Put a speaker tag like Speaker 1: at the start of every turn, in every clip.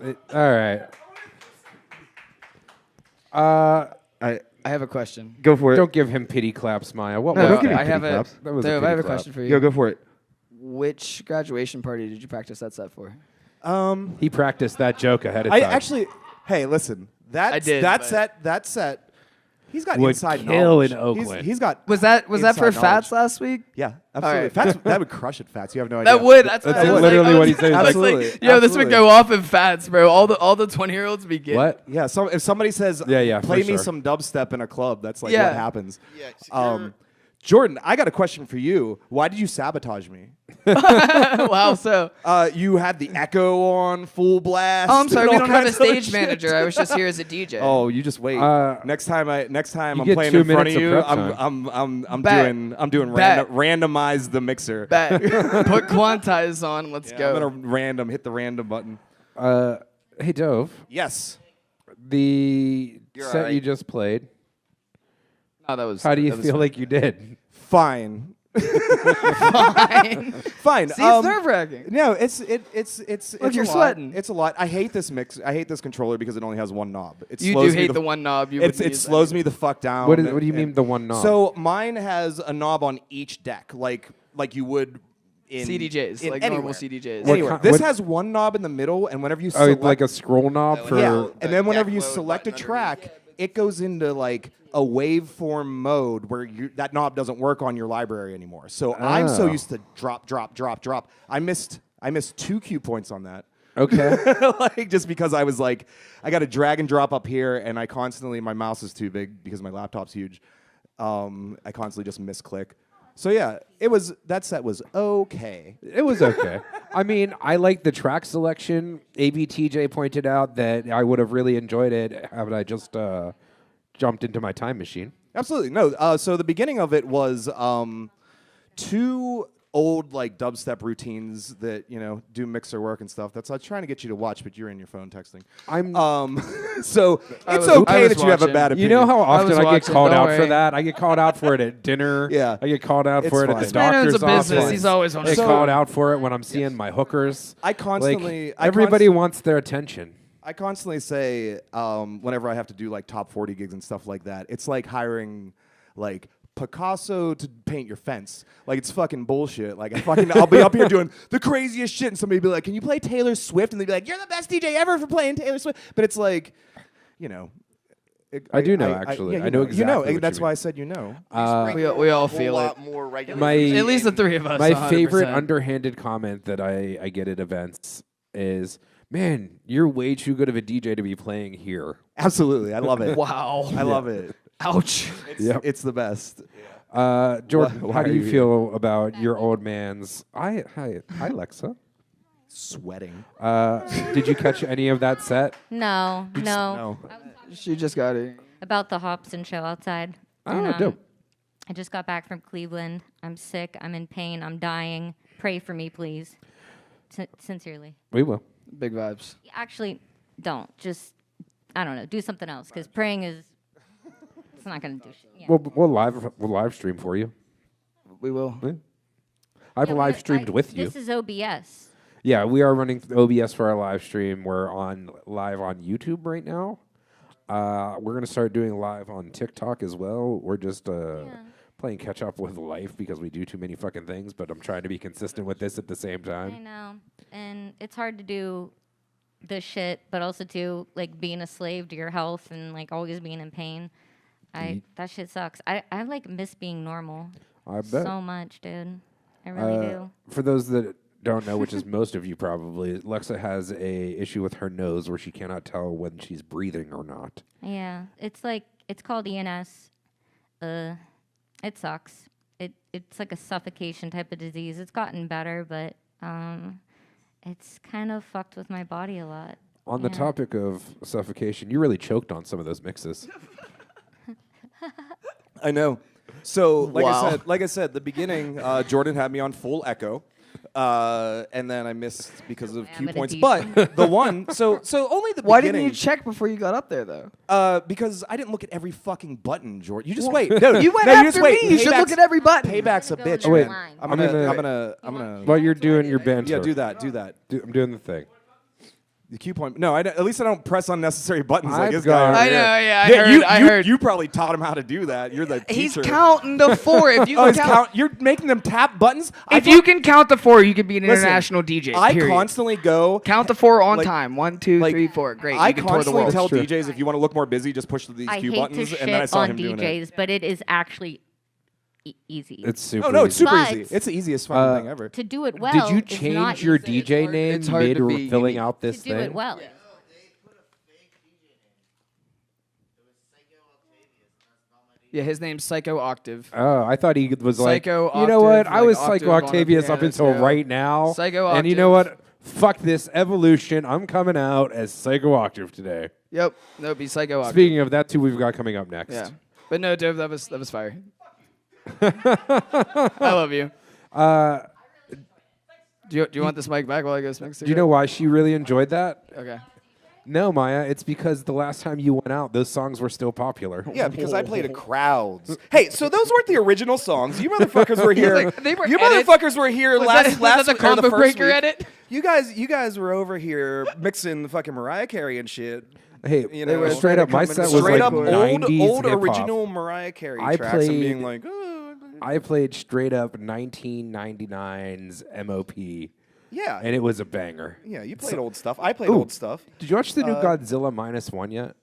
Speaker 1: All right.
Speaker 2: I have a question.
Speaker 3: Go for it.
Speaker 1: Don't give him pity claps, Maya. What
Speaker 2: No,
Speaker 1: was
Speaker 3: don't give
Speaker 1: that?
Speaker 3: me
Speaker 2: I have
Speaker 3: pity claps.
Speaker 1: That was a
Speaker 2: Dove, I have a
Speaker 1: pity clap.
Speaker 2: question for you.
Speaker 3: Yo, go for it.
Speaker 2: Which graduation party did you practice that set for?
Speaker 1: He practiced that joke ahead of
Speaker 4: I
Speaker 1: time.
Speaker 4: actually, hey, listen.
Speaker 2: I did,
Speaker 4: That
Speaker 2: but-
Speaker 4: set. He's got
Speaker 1: Would
Speaker 4: inside
Speaker 1: kill
Speaker 4: knowledge.
Speaker 1: in Oakland.
Speaker 4: He's got.
Speaker 2: Was that for
Speaker 4: inside knowledge.
Speaker 2: Fats last week?
Speaker 4: Yeah, absolutely.
Speaker 2: right.
Speaker 4: Fats, that would crush it, Fats. You have no idea.
Speaker 2: That would. That's
Speaker 1: That's
Speaker 2: I was
Speaker 1: literally
Speaker 2: like,
Speaker 1: what he said.
Speaker 2: I was
Speaker 4: Absolutely.
Speaker 2: like, yo, this would
Speaker 4: Absolutely.
Speaker 2: go off in Fats, bro. All the 20-year-olds be getting.
Speaker 1: What?
Speaker 4: Yeah. So if somebody says,
Speaker 1: Yeah, for
Speaker 4: play me
Speaker 1: sure.
Speaker 4: some dubstep in a club, that's like
Speaker 2: Yeah.
Speaker 4: what happens.
Speaker 5: Yeah,
Speaker 4: Jordan, I got a question for you. Why did you sabotage me?
Speaker 2: Wow. So.
Speaker 4: You had the echo on full blast.
Speaker 2: Oh, I'm sorry.
Speaker 4: and
Speaker 2: We
Speaker 4: all
Speaker 2: don't have a
Speaker 4: kinds of
Speaker 2: stage
Speaker 4: shit.
Speaker 2: manager. I was just here as a DJ.
Speaker 4: Oh, you just wait. Next time
Speaker 1: you
Speaker 4: I'm
Speaker 1: get
Speaker 4: playing
Speaker 1: 2
Speaker 4: in front of
Speaker 1: minutes of
Speaker 4: you,
Speaker 1: prep
Speaker 4: I'm
Speaker 2: Bet.
Speaker 4: doing
Speaker 2: Bet.
Speaker 4: randomize the mixer.
Speaker 2: Bet. Put quantize on. Let's
Speaker 4: Yeah,
Speaker 2: go.
Speaker 4: I'm gonna hit the random button.
Speaker 1: Hey, Dove.
Speaker 4: Yes.
Speaker 1: The
Speaker 5: You're
Speaker 1: set
Speaker 5: all right.
Speaker 1: you just played.
Speaker 2: Oh, that was.
Speaker 1: How do you
Speaker 2: that was
Speaker 1: feel like you did?
Speaker 4: Fine.
Speaker 2: fine.
Speaker 4: Fine.
Speaker 2: See, it's nerve-wracking.
Speaker 4: No, it's
Speaker 2: Look, you're
Speaker 4: a lot.
Speaker 2: sweating.
Speaker 4: It's a lot. I hate this mix. I hate this controller because it only has one knob. It
Speaker 2: You
Speaker 4: slows
Speaker 2: do
Speaker 4: me
Speaker 2: hate the one knob. You
Speaker 4: It
Speaker 2: wouldn't use
Speaker 4: slows
Speaker 2: that.
Speaker 4: me the fuck down.
Speaker 1: What do you mean
Speaker 4: and-
Speaker 1: the one knob?
Speaker 4: So mine has a knob on each deck, like you would in
Speaker 2: CDJs,
Speaker 4: in
Speaker 2: like
Speaker 4: anywhere.
Speaker 2: normal CDJs.
Speaker 1: What
Speaker 4: Anywhere.
Speaker 1: ki-
Speaker 4: This
Speaker 1: what-
Speaker 4: has one knob in the middle, and whenever you
Speaker 1: Oh,
Speaker 4: select,
Speaker 1: like a scroll knob for.
Speaker 4: yeah,
Speaker 5: The
Speaker 4: and then whenever
Speaker 5: deck
Speaker 4: you
Speaker 5: load
Speaker 4: select a
Speaker 5: button
Speaker 4: track, it goes into like a waveform mode where that knob doesn't work on your library anymore. So I'm so
Speaker 1: Oh.
Speaker 4: used to drop. I missed 2 cue points on that.
Speaker 1: Okay.
Speaker 4: Like just because I was like, I got to drag and drop up here, and I constantly my mouse is too big because my laptop's huge. I constantly just misclick. So yeah, that set was okay.
Speaker 1: It was okay. I mean, I like the track selection. ABTJ pointed out that I would have really enjoyed it had I just jumped into my time machine.
Speaker 4: Absolutely no. So the beginning of it was 2 old like dubstep routines that do mixer work and stuff. That's I was trying to get you to watch, but you're in your phone texting.
Speaker 1: I'm.
Speaker 4: So
Speaker 2: I
Speaker 4: it's
Speaker 2: was
Speaker 4: okay that you have a
Speaker 2: watching.
Speaker 4: bad
Speaker 1: You
Speaker 4: opinion.
Speaker 1: know how often
Speaker 2: was
Speaker 1: I get
Speaker 2: watching,
Speaker 1: called
Speaker 2: don't
Speaker 1: out for
Speaker 2: worry.
Speaker 1: that? I get called out for it at dinner.
Speaker 4: Yeah.
Speaker 1: I get called out
Speaker 4: It's
Speaker 1: for it at
Speaker 4: fine.
Speaker 1: the
Speaker 2: Man owns
Speaker 1: doctor's
Speaker 2: a business.
Speaker 1: office.
Speaker 2: He's always on
Speaker 1: I
Speaker 2: his
Speaker 1: get
Speaker 2: phone.
Speaker 1: called out for it when I'm seeing my hookers.
Speaker 4: I constantly
Speaker 1: Like, everybody wants their attention.
Speaker 4: I constantly say whenever I have to do like top 40 gigs and stuff like that, it's like hiring like Picasso to paint your fence. Like it's fucking bullshit. Like I'll be up here doing the craziest shit, and somebody be like, "Can you play Taylor Swift?" And they'd be like, "You're the best DJ ever for playing Taylor Swift." But it's like,
Speaker 1: I do know, actually.
Speaker 4: yeah,
Speaker 1: I know
Speaker 4: You know,
Speaker 1: exactly what
Speaker 4: that's
Speaker 1: you
Speaker 4: why
Speaker 1: mean.
Speaker 4: I said you know.
Speaker 2: We all feel it.
Speaker 5: More regular.
Speaker 2: At least the 3 of us.
Speaker 1: My
Speaker 2: 100%.
Speaker 1: favorite underhanded comment that I get at events is, "Man, you're way too good of a DJ to be playing here."
Speaker 4: Absolutely, I love it.
Speaker 2: Wow.
Speaker 4: I love it.
Speaker 2: Ouch.
Speaker 4: It's the best.
Speaker 1: Jordan,
Speaker 4: Why
Speaker 1: how do
Speaker 4: are
Speaker 1: you
Speaker 4: you-
Speaker 1: feel about your old man's? Hi, Alexa.
Speaker 4: Sweating.
Speaker 1: Did you catch any of that set?
Speaker 6: No.
Speaker 4: No.
Speaker 2: She just got it.
Speaker 6: About the Hobson show outside.
Speaker 1: Oh,
Speaker 6: And,
Speaker 1: dope.
Speaker 6: I just got back from Cleveland. I'm sick. I'm in pain. I'm dying. Pray for me, please. Sincerely.
Speaker 1: We will.
Speaker 2: Big vibes.
Speaker 6: Actually, don't. Just, I don't know. Do something else because praying is, it's not going to do shit. Yeah.
Speaker 1: We'll live stream for you.
Speaker 2: We will.
Speaker 1: I've
Speaker 6: Yeah,
Speaker 1: live streamed with you.
Speaker 6: This is OBS.
Speaker 1: Yeah, we are running OBS for our live stream. We're live on YouTube right now. We're gonna start doing live on TikTok as well. We're just playing catch up with life because we do too many fucking things. But I'm trying to be consistent with this at the same
Speaker 6: I
Speaker 1: time.
Speaker 6: know. And it's hard to do this shit, but also to, like, being a slave to your health and, like, always being in pain. That shit sucks. I like, miss being normal.
Speaker 1: I bet.
Speaker 6: So much, dude. I really do.
Speaker 1: For those that don't know, which is most of you probably, Lexa has a issue with her nose where she cannot tell when she's breathing or not.
Speaker 6: Yeah, it's called ENS. It sucks. It's like a suffocation type of disease. It's gotten better, but it's kind of fucked with my body a lot.
Speaker 1: On the topic of suffocation, you really choked on some of those mixes.
Speaker 4: I know. So,
Speaker 2: Wow.
Speaker 4: like I said, the beginning, Jordan had me on full echo, and then I missed because of
Speaker 6: I'm
Speaker 4: cue
Speaker 6: at a
Speaker 4: points.
Speaker 6: deep-
Speaker 4: But the one, so only the
Speaker 2: Why
Speaker 4: beginning.
Speaker 2: didn't you check before you got up there, though?
Speaker 4: Because I didn't look at every fucking button, Jordan. You just wait. No,
Speaker 2: You went
Speaker 4: no,
Speaker 2: after
Speaker 4: you just wait.
Speaker 2: me. You should look
Speaker 4: Payback's-
Speaker 2: at every button.
Speaker 4: Payback's a
Speaker 6: Go
Speaker 4: bitch.
Speaker 6: in
Speaker 1: wait.
Speaker 6: line.
Speaker 4: I'm
Speaker 1: I'm
Speaker 4: gonna.
Speaker 1: While you're doing your banter.
Speaker 4: Yeah, do that.
Speaker 1: I'm doing the thing.
Speaker 4: The cue point. No, at least I don't press unnecessary buttons like
Speaker 1: I've
Speaker 4: this
Speaker 1: got-
Speaker 4: guy.
Speaker 2: I
Speaker 4: over
Speaker 2: know,
Speaker 4: here.
Speaker 2: yeah, I heard.
Speaker 4: You probably taught him how to do that. You're the
Speaker 2: He's
Speaker 4: teacher.
Speaker 2: counting to 4. If you
Speaker 4: Oh,
Speaker 2: can
Speaker 4: he's
Speaker 2: count,
Speaker 4: you're making them tap buttons.
Speaker 2: if you can count to 4, you can be an
Speaker 4: Listen,
Speaker 2: international DJ.
Speaker 4: I
Speaker 2: period.
Speaker 4: constantly go.
Speaker 2: count to 4 on
Speaker 4: like-
Speaker 2: time. 1, 2,
Speaker 4: like,
Speaker 2: 3, 4. Great.
Speaker 4: I
Speaker 2: you can tour the
Speaker 4: constantly
Speaker 2: world.
Speaker 4: tell
Speaker 1: True.
Speaker 4: DJs if you want to look more busy, just push these
Speaker 6: I
Speaker 4: cue
Speaker 6: hate
Speaker 4: buttons,
Speaker 6: to
Speaker 4: and then I
Speaker 6: shit
Speaker 4: saw
Speaker 6: on
Speaker 4: him doing it.
Speaker 6: DJs, but it is actually easy.
Speaker 1: It's super.
Speaker 4: Oh no, it's
Speaker 1: easy.
Speaker 4: super
Speaker 6: But-
Speaker 4: easy. It's the easiest fucking thing ever.
Speaker 6: to do it well.
Speaker 1: Did you
Speaker 6: is not
Speaker 1: change your
Speaker 6: easy.
Speaker 1: DJ name
Speaker 2: It's hard
Speaker 1: mid
Speaker 2: to be
Speaker 1: filling
Speaker 2: unique.
Speaker 1: out this
Speaker 6: to do
Speaker 1: thing?
Speaker 6: it well.
Speaker 2: Yeah, his name's Psycho Octave.
Speaker 1: Oh, I thought he was like,
Speaker 2: Psycho
Speaker 1: you know what?
Speaker 2: Octave,
Speaker 1: I
Speaker 2: like
Speaker 1: was
Speaker 2: Octave
Speaker 1: Psycho
Speaker 2: on a
Speaker 1: Octavius up
Speaker 2: piano
Speaker 1: until
Speaker 2: scale.
Speaker 1: right now.
Speaker 2: Psycho
Speaker 1: And you know
Speaker 2: Octave.
Speaker 1: what? Fuck this evolution. I'm coming out as Psycho Octave today.
Speaker 2: Yep. That would be Psycho Octave.
Speaker 1: Speaking of that, too, we've got coming up next.
Speaker 2: Yeah. But no, Dove, that was fire. I love you. Do you want this mic back while I go smoke a
Speaker 1: Do you know why she really enjoyed that?
Speaker 2: Okay.
Speaker 1: No, Maya. It's because the last time you went out, those songs were still popular.
Speaker 4: Yeah, because I played to crowds. Hey, so those weren't the original songs. You motherfuckers were here.
Speaker 2: like, they were
Speaker 4: you
Speaker 2: edits.
Speaker 4: motherfuckers were here
Speaker 2: Was
Speaker 4: last
Speaker 2: that the
Speaker 4: week or
Speaker 2: combo
Speaker 4: first
Speaker 2: breaker
Speaker 4: week.
Speaker 2: edit?
Speaker 4: You guys were over here mixing the fucking Mariah Carey and shit.
Speaker 1: Hey,
Speaker 4: You know,
Speaker 1: straight up, my
Speaker 2: coming
Speaker 1: set
Speaker 2: to
Speaker 1: was
Speaker 4: Straight
Speaker 1: like
Speaker 4: up old
Speaker 1: 90s hip-hop.
Speaker 4: original Mariah Carey
Speaker 1: I
Speaker 4: tracks and being
Speaker 1: played-
Speaker 4: like, oh.
Speaker 1: I played straight up 1999's MOP,
Speaker 4: Yeah.
Speaker 1: and it was a banger.
Speaker 4: Yeah, you played old stuff. I played
Speaker 1: Ooh.
Speaker 4: old stuff.
Speaker 1: Did you watch the new Godzilla -1 yet?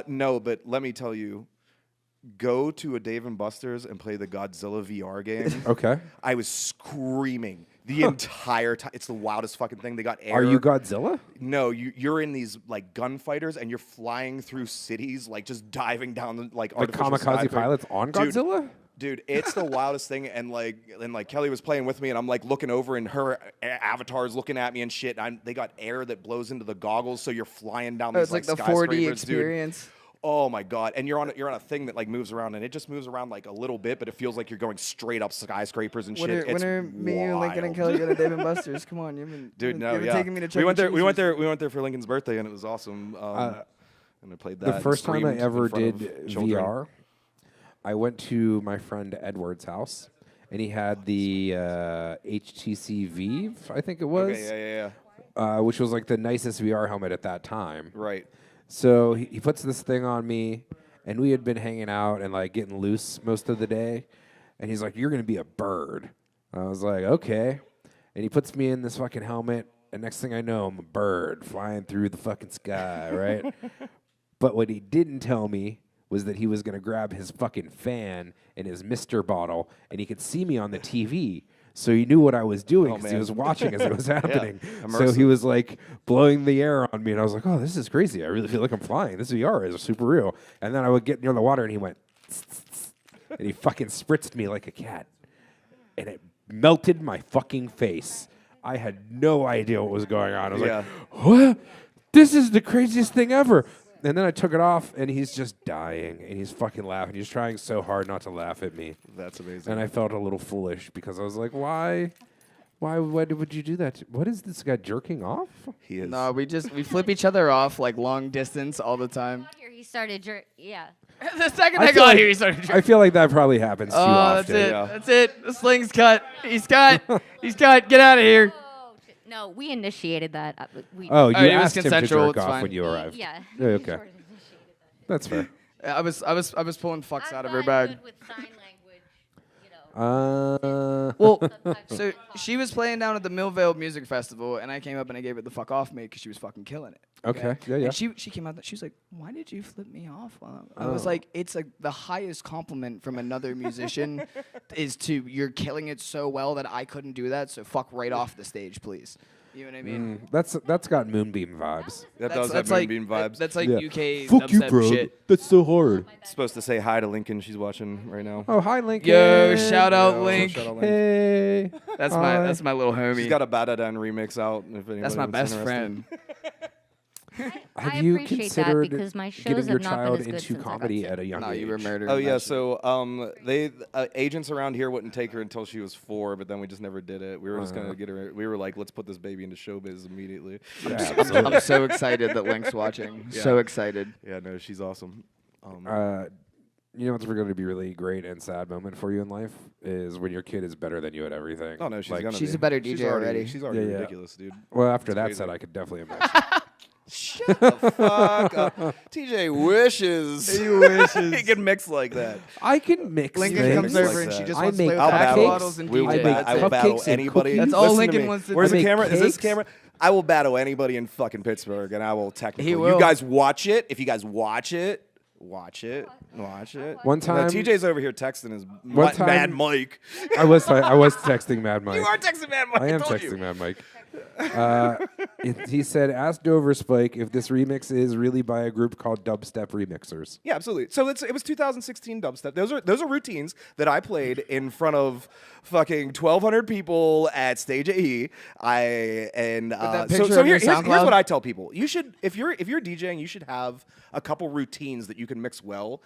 Speaker 4: No, but let me tell you, go to a Dave & Buster's and play the Godzilla VR game.
Speaker 1: Okay.
Speaker 4: I was screaming the entire time. It's the wildest fucking thing. They got air.
Speaker 1: Are you Godzilla?
Speaker 4: No, you're in these like gunfighters and you're flying through cities, like just diving down the like
Speaker 1: The
Speaker 4: artificial
Speaker 1: kamikaze
Speaker 4: skyscraper.
Speaker 1: pilots on
Speaker 4: Dude,
Speaker 1: Godzilla?
Speaker 4: Dude, it's the wildest thing, and Kelly was playing with me, and I'm like looking over, and her avatar's looking at me and shit. They got air that blows into the goggles, so you're flying down
Speaker 2: Oh,
Speaker 4: these
Speaker 2: it's like the 4D
Speaker 4: skyscrapers, dude.
Speaker 2: experience.
Speaker 4: Oh my god! And you're on a thing that like moves around, and it just moves around like a little bit, but it feels like you're going straight up skyscrapers and
Speaker 2: When
Speaker 4: shit.
Speaker 2: are,
Speaker 4: It's
Speaker 2: when are me, you, Lincoln, and
Speaker 4: wild.
Speaker 2: Kelly go to Dave & Buster's? Come on, you've been
Speaker 4: Dude, no,
Speaker 2: you've been
Speaker 4: yeah.
Speaker 2: taking me to Chuck
Speaker 4: we went
Speaker 2: E.
Speaker 4: there. We went
Speaker 2: Cheese.
Speaker 4: there. We went there for Lincoln's birthday, and it was awesome. And I played that.
Speaker 1: The
Speaker 4: and
Speaker 1: first time I
Speaker 4: screamed
Speaker 1: ever
Speaker 4: in front
Speaker 1: did
Speaker 4: of children.
Speaker 1: VR, I went to my friend Edward's house, and he had the HTC Vive, I think it was,
Speaker 4: Okay, yeah.
Speaker 1: which was like the nicest VR helmet at that time.
Speaker 4: Right.
Speaker 1: So he puts this thing on me, and we had been hanging out and like getting loose most of the day. And he's like, "You're gonna be a bird." I was like, "Okay." And he puts me in this fucking helmet, and next thing I know, I'm a bird flying through the fucking sky, right? But what he didn't tell me was that he was gonna grab his fucking fan and his Mister bottle, and he could see me on the TV. So he knew what I was doing because he
Speaker 4: man.
Speaker 1: was watching as it was happening. So
Speaker 4: immersive.
Speaker 1: he was like blowing the air on me, and I was like, "Oh, this is crazy! I really feel like I'm flying. This VR is super real." And then I would get near the water, and he went, "Tss, tss, tss," and he fucking spritzed me like a cat, and it melted my fucking face. I had no idea what was going on. I was
Speaker 4: Yeah.
Speaker 1: like, "What? This is the craziest thing ever!" And then I took it off, and he's just dying, and he's fucking laughing. He's trying so hard not to laugh at me.
Speaker 4: That's amazing.
Speaker 1: And I felt a little foolish because I was like, why would you do that? What is this guy jerking off?
Speaker 4: He is.
Speaker 2: No, we flip each other off like long distance all the time.
Speaker 6: Here he started yeah.
Speaker 2: The second
Speaker 1: I
Speaker 2: I
Speaker 1: feel
Speaker 2: got
Speaker 1: like-
Speaker 2: here, he started.
Speaker 1: I feel like that probably happens too
Speaker 2: Oh,
Speaker 1: often.
Speaker 2: that's it.
Speaker 4: Yeah.
Speaker 2: That's it. The sling's cut. He's cut. He's cut. Get out of here.
Speaker 6: Oh, shit. No, we initiated that. We,
Speaker 1: Oh, you
Speaker 2: Oh, it was
Speaker 1: asked him to
Speaker 2: consensual,
Speaker 1: jerk
Speaker 2: it's
Speaker 1: off
Speaker 2: fine.
Speaker 1: when you arrived.
Speaker 6: Yeah.
Speaker 1: Yeah, okay.
Speaker 6: Sort of initiated that.
Speaker 1: That's fair.
Speaker 2: I was pulling fucks out of her
Speaker 6: I'm
Speaker 2: bag.
Speaker 6: good with sign language, you know.
Speaker 2: Well,
Speaker 6: Sometimes
Speaker 2: so she was playing down at the Millvale Music Festival, and I came up and I gave her the fuck off me because she was fucking killing it.
Speaker 1: Okay, yeah, yeah.
Speaker 2: And she came out. She was like, "Why did you flip me off?" I was like, "It's like the highest compliment from another musician is to you're killing it so well that I couldn't do that. So fuck right off the stage, please." You know what I mean?
Speaker 1: that's got Moonbeam vibes.
Speaker 4: that does have
Speaker 2: like
Speaker 4: Moonbeam vibes.
Speaker 2: That's like
Speaker 1: Yeah.
Speaker 2: UK
Speaker 1: Fuck you,
Speaker 2: dubstep
Speaker 1: bro.
Speaker 2: shit.
Speaker 1: That's so hard.
Speaker 4: Supposed to say hi to Lincoln. She's watching right now.
Speaker 1: Oh, hi, Lincoln.
Speaker 2: Yo, shout out
Speaker 4: Yo,
Speaker 2: Link.
Speaker 4: shout out Link.
Speaker 1: Hey.
Speaker 2: That's
Speaker 1: Hi.
Speaker 2: my little homie.
Speaker 4: She's got a Badadan remix out. If
Speaker 2: That's my
Speaker 4: anyone's
Speaker 2: best
Speaker 4: interested.
Speaker 2: friend.
Speaker 1: Have
Speaker 6: I
Speaker 1: you
Speaker 6: appreciate that
Speaker 1: considered
Speaker 6: because my
Speaker 1: getting
Speaker 6: shows
Speaker 1: your
Speaker 6: have not been
Speaker 1: child
Speaker 6: as good
Speaker 1: into
Speaker 6: since I got
Speaker 1: comedy
Speaker 6: sick.
Speaker 1: at a young
Speaker 2: No,
Speaker 1: age?
Speaker 2: you were murdered.
Speaker 4: Oh
Speaker 2: in
Speaker 4: yeah,
Speaker 2: that shit.
Speaker 4: so they agents around here wouldn't take her until she was 4, but then we just never did it. We were just gonna get her. We were like, let's put this baby into showbiz immediately.
Speaker 1: Yeah,
Speaker 2: I'm so excited that Link's watching. So excited.
Speaker 4: Yeah, no, she's awesome.
Speaker 1: You know what's going to be a really great and sad moment for you in life is when your kid is better than you at everything.
Speaker 4: Oh no, she's
Speaker 1: Like,
Speaker 4: gonna.
Speaker 2: She's
Speaker 4: be.
Speaker 2: a better DJ already.
Speaker 4: She's already
Speaker 1: Yeah, yeah.
Speaker 4: ridiculous, dude.
Speaker 1: Well, after
Speaker 4: It's
Speaker 1: that
Speaker 4: crazy.
Speaker 1: said, I could definitely imagine.
Speaker 4: Shut the fuck up. TJ wishes.
Speaker 2: He wishes.
Speaker 4: he could mix like that.
Speaker 1: I can mix
Speaker 2: Lincoln
Speaker 1: things.
Speaker 2: comes
Speaker 4: like
Speaker 2: over and
Speaker 4: that.
Speaker 2: she just
Speaker 1: I
Speaker 2: wants to
Speaker 1: make
Speaker 2: play with
Speaker 4: I'll
Speaker 2: back
Speaker 4: battle.
Speaker 2: bottles and
Speaker 4: We will
Speaker 2: DJ.
Speaker 1: make
Speaker 4: I will
Speaker 1: cupcakes
Speaker 4: battle
Speaker 1: and
Speaker 4: anybody.
Speaker 1: cookies.
Speaker 2: That's all
Speaker 4: Listen to
Speaker 2: Lincoln
Speaker 4: me.
Speaker 2: wants to
Speaker 4: Where's
Speaker 2: do.
Speaker 4: the
Speaker 1: I
Speaker 4: camera?
Speaker 1: make
Speaker 4: Is this
Speaker 1: cakes.
Speaker 4: camera? I will battle anybody in fucking Pittsburgh, and I will technically.
Speaker 2: He will.
Speaker 4: You guys watch it. If you guys watch it, watch it.
Speaker 1: One time-
Speaker 4: TJ's over here texting his
Speaker 1: One time-
Speaker 4: Mad Mike.
Speaker 1: I was texting Mad Mike.
Speaker 4: You are texting Mad Mike.
Speaker 1: I am
Speaker 4: told
Speaker 1: texting
Speaker 4: you.
Speaker 1: Mad Mike. He said, "Ask Dover Spike if this remix is really by a group called Dubstep Remixers."
Speaker 4: Yeah, absolutely. So it was 2016 dubstep. Those are routines that I played in front of fucking 1,200 people at Stage AE.
Speaker 2: that
Speaker 4: So
Speaker 2: picture on your
Speaker 4: here's
Speaker 2: SoundCloud?
Speaker 4: what I tell people: you should, if you're DJing, you should have a couple routines that you can mix well,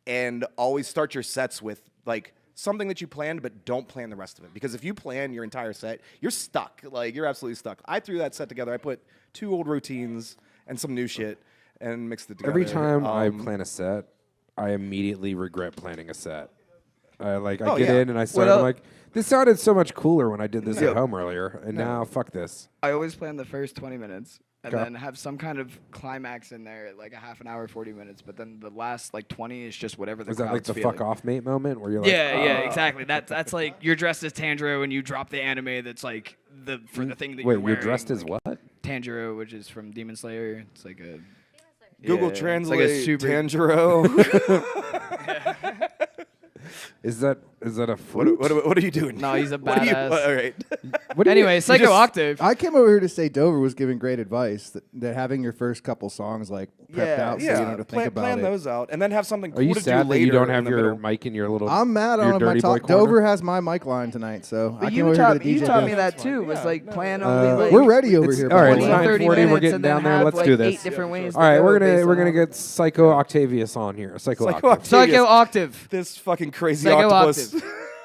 Speaker 4: and always start your sets with like something that you planned, but don't plan the rest of it. Because if you plan your entire set, you're stuck. Like, you're absolutely stuck. I threw that set together. I put 2 old routines and some new shit and mixed it together.
Speaker 1: Every time I plan a set, I immediately regret planning a set. I get in and I start. I'm like, this sounded so much cooler when I did this at home earlier, and now fuck this.
Speaker 2: I always plan the first 20 minutes and
Speaker 1: Okay.
Speaker 2: then have some kind of climax in there, like a half an hour, 40 minutes. But then the last like 20 is just whatever the
Speaker 1: Is that like
Speaker 2: crowd's
Speaker 1: the
Speaker 2: feeling.
Speaker 1: fuck off mate moment where you're like,
Speaker 2: Yeah, exactly. That's like you're dressed as Tanjiro and you drop the anime that's like the thing that
Speaker 1: wait,
Speaker 2: you're wearing.
Speaker 1: you're dressed as
Speaker 2: like,
Speaker 1: what?
Speaker 2: Tanjiro, which is from Demon Slayer. It's like a
Speaker 4: Google
Speaker 2: yeah, it's
Speaker 4: Translate
Speaker 2: like a super
Speaker 4: Tanjiro.
Speaker 1: Is that a fruit?
Speaker 4: what are you doing?
Speaker 2: No, he's a
Speaker 4: What are you-
Speaker 2: badass.
Speaker 4: all right.
Speaker 1: What do you-
Speaker 2: Anyway, Psycho Octave.
Speaker 3: I came over here to say Dover was giving great advice that having your first couple songs like prepped out so you don't have to think about
Speaker 4: plan
Speaker 3: it.
Speaker 4: those out, and then have something
Speaker 1: Are
Speaker 4: cool
Speaker 1: you
Speaker 4: to do
Speaker 1: sad that
Speaker 4: later
Speaker 1: you don't
Speaker 4: in
Speaker 1: have
Speaker 4: the
Speaker 1: your
Speaker 4: middle.
Speaker 1: mic in your little?
Speaker 3: I'm mad
Speaker 1: your
Speaker 3: on my
Speaker 1: dirty boy
Speaker 3: talk.
Speaker 1: corner?
Speaker 3: Dover has my mic line tonight, so I
Speaker 2: But
Speaker 3: came
Speaker 2: you
Speaker 3: over here
Speaker 2: taught
Speaker 3: to
Speaker 2: me
Speaker 3: DJ.
Speaker 2: that
Speaker 3: Jeff.
Speaker 2: too. Was like plan
Speaker 1: Uh,
Speaker 2: only like
Speaker 3: We're ready over
Speaker 1: It's-
Speaker 3: here.
Speaker 1: all right,
Speaker 3: by
Speaker 1: it's
Speaker 3: the way.
Speaker 2: 20, 30
Speaker 1: 9:40, we're
Speaker 2: minutes
Speaker 1: getting
Speaker 2: and then
Speaker 1: down there,
Speaker 2: have,
Speaker 1: let's
Speaker 2: like,
Speaker 1: do this.
Speaker 2: 8 different ways
Speaker 1: All right,
Speaker 2: to
Speaker 1: we're
Speaker 2: go
Speaker 1: gonna
Speaker 2: based on-
Speaker 1: get Psycho Octavius on here. Psycho
Speaker 4: Psycho
Speaker 1: Octavius.
Speaker 2: Psycho Octave.
Speaker 4: This fucking crazy
Speaker 2: Psycho
Speaker 4: octopus.
Speaker 2: Octave.